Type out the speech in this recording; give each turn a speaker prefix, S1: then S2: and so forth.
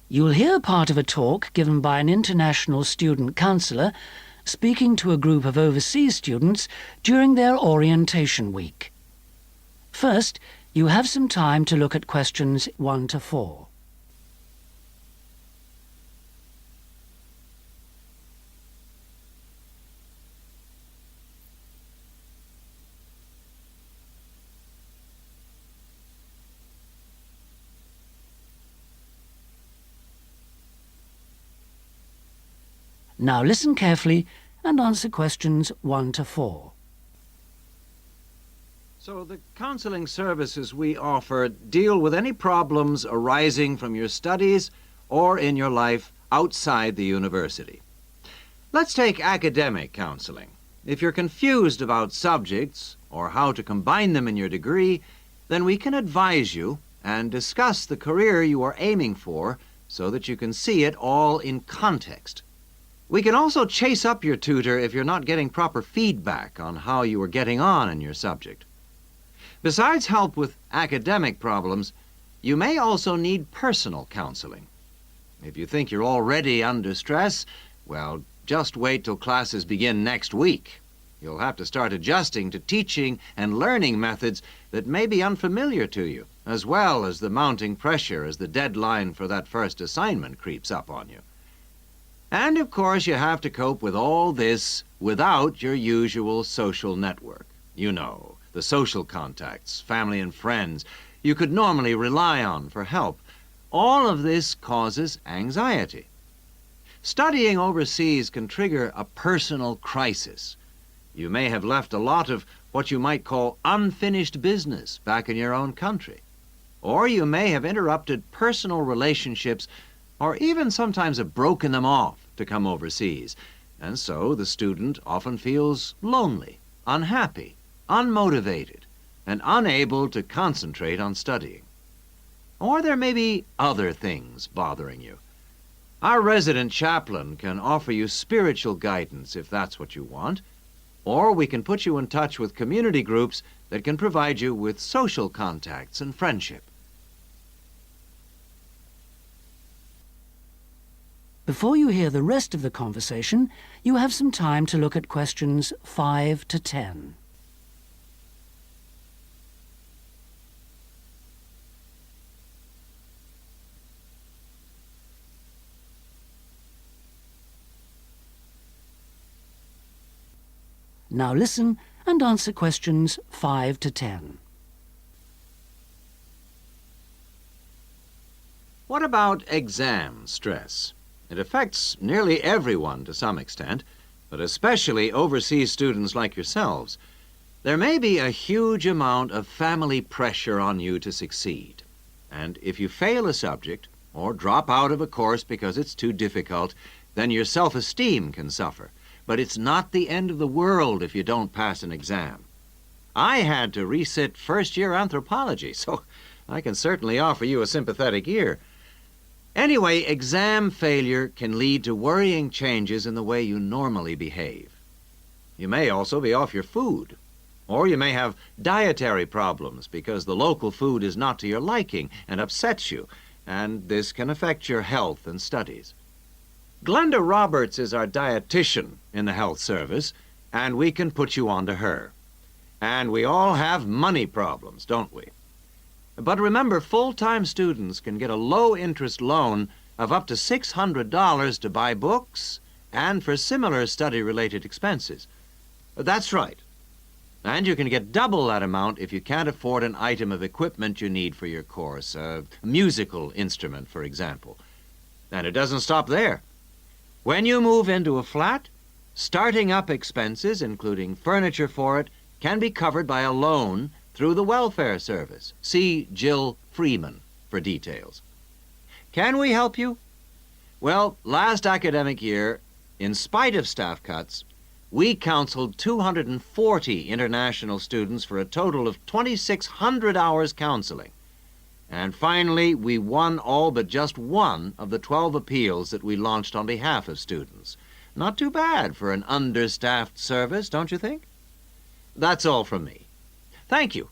S1: You'll hear part of a talk given by an international student counsellor speaking to a group of overseas students during their orientation week. First, you have some time to look at questions 1 to 4. Now listen carefully and answer questions 1 to 4.
S2: So the counseling services we offer deal with any problems arising from your studies or in your life outside the university. Let's take academic counseling. If you're confused about subjects or how to combine them in your degree, then we can advise you and discuss the career you are aiming for so that you can see it all in context. We can also chase up your tutor if you're not getting proper feedback on how you are getting on in your subject. Besides help with academic problems, you may also need personal counseling. If you think you're already under stress, well, just wait till classes begin next week. You'll have to start adjusting to teaching and learning methods that may be unfamiliar to you, as well as the mounting pressure as the deadline for that first assignment creeps up on you. And, of course, you have to cope with all this without your usual social network. You know, the social contacts, family and friends you could normally rely on for help. All of this causes anxiety. Studying overseas can trigger a personal crisis. You may have left a lot of what you might call unfinished business back in your own country. Or you may have interrupted personal relationships or even sometimes have broken them off to come overseas. And so the student often feels lonely, unhappy, unmotivated, and unable to concentrate on studying. Or there may be other things bothering you. Our resident chaplain can offer you spiritual guidance if that's what you want, or we can put you in touch with community groups that can provide you with social contacts and friendship.
S1: Before you hear the rest of the conversation, you have some time to look at questions 5 to 10. Now listen and answer questions 5 to 10.
S2: What about exam stress? It affects nearly everyone to some extent, but especially overseas students like yourselves. There may be a huge amount of family pressure on you to succeed. And if you fail a subject or drop out of a course because it's too difficult, then your self-esteem can suffer. But it's not the end of the world if you don't pass an exam. I had to resit first-year anthropology, so I can certainly offer you a sympathetic ear. Anyway, exam failure can lead to worrying changes in the way you normally behave. You may also be off your food, or you may have dietary problems because the local food is not to your liking and upsets you, and this can affect your health and studies. Glenda Roberts is our dietitian in the health service, and we can put you on to her. And we all have money problems, don't we? But remember, full-time students can get a low-interest loan of up to $600 to buy books and for similar study-related expenses. That's right. And you can get double that amount if you can't afford an item of equipment you need for your course, a musical instrument, for example. And it doesn't stop there. When you move into a flat, starting up expenses, including furniture for it, can be covered by a loan through the welfare service. See Jill Freeman for details. Can we help you? Well, last academic year, in spite of staff cuts, we counseled 240 international students for a total of 2,600 hours counseling. And finally, we won all but just one of the 12 appeals that we launched on behalf of students. Not too bad for an understaffed service, don't you think? That's all from me. Thank you.